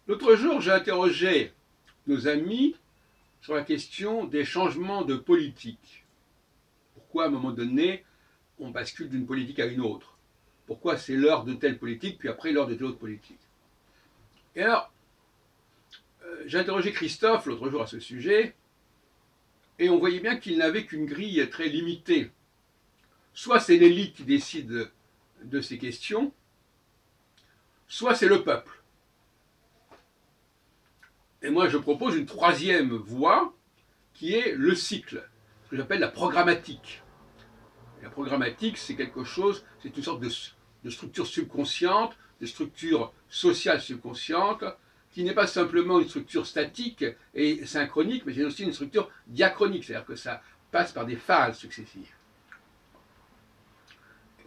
L'autre jour, j'ai interrogé nos amis sur la question des changements de politique. Pourquoi, à un moment donné, on bascule d'une politique à une autre? Pourquoi c'est l'heure de telle politique, puis après l'heure de telle autre politique? Et alors, j'ai interrogé Christophe l'autre jour à ce sujet, et on voyait bien qu'il n'avait qu'une grille très limitée. Soit c'est l'élite qui décide de ces questions, soit c'est le peuple. Et moi, je propose une troisième voie, qui est le cycle, ce que j'appelle la programmatique. Et la programmatique, c'est quelque chose, c'est une sorte de structure subconsciente, de structure sociale subconsciente, qui n'est pas simplement une structure statique et synchronique, mais c'est aussi une structure diachronique, c'est-à-dire que ça passe par des phases successives.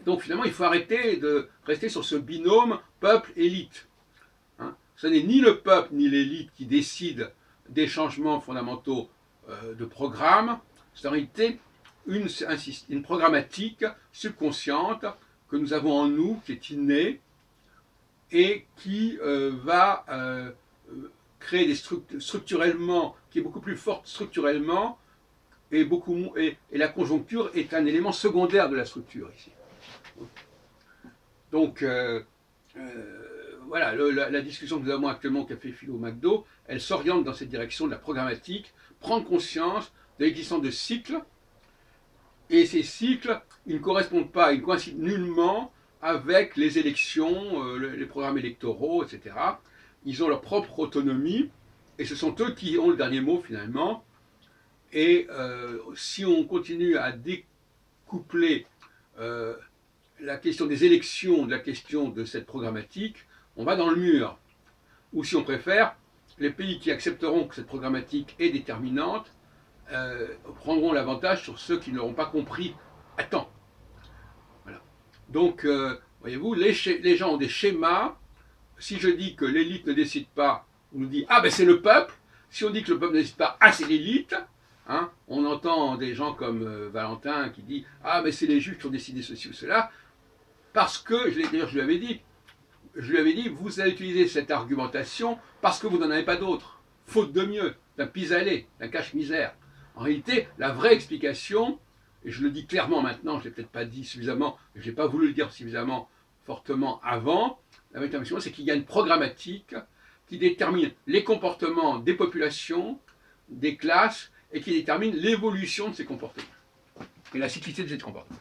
Donc finalement, il faut arrêter de rester sur ce binôme peuple-élite. Ce n'est ni le peuple ni l'élite qui décident des changements fondamentaux de programme, c'est en réalité une programmatique subconsciente que nous avons en nous, qui est innée, et qui va créer des structurellement, qui est beaucoup plus forte structurellement, et la conjoncture est un élément secondaire de la structure ici. Donc, voilà, la discussion que nous avons actuellement au Café Philo McDo, elle s'oriente dans cette direction de la programmatique, prendre conscience de l'existence de cycles, et ces cycles, ils ne correspondent pas, ils ne coïncident nullement avec les élections, les programmes électoraux, etc. Ils ont leur propre autonomie, et ce sont eux qui ont le dernier mot finalement. Et si on continue à découpler la question des élections de la question de cette programmatique, on va dans le mur. Ou si on préfère, les pays qui accepteront que cette programmatique est déterminante prendront l'avantage sur ceux qui n'auront pas compris à temps. Voilà. Donc, voyez-vous, les gens ont des schémas. Si je dis que l'élite ne décide pas, on nous dit ah ben c'est le peuple. Si on dit que le peuple ne décide pas, ah c'est l'élite. Hein, on entend des gens comme Valentin qui dit ah mais c'est les juges qui ont décidé ceci ou cela. Parce que, d'ailleurs je lui avais dit, vous allez utiliser cette argumentation parce que vous n'en avez pas d'autre. Faute de mieux, d'un pis-aller, d'un cache-misère. En réalité, la vraie explication, et je le dis clairement maintenant, je ne l'ai peut-être pas dit suffisamment, je n'ai pas voulu le dire suffisamment fortement avant, la vraie explication, c'est qu'il y a une programmatique qui détermine les comportements des populations, des classes, et qui détermine l'évolution de ces comportements, et la cyclicité de ces comportements.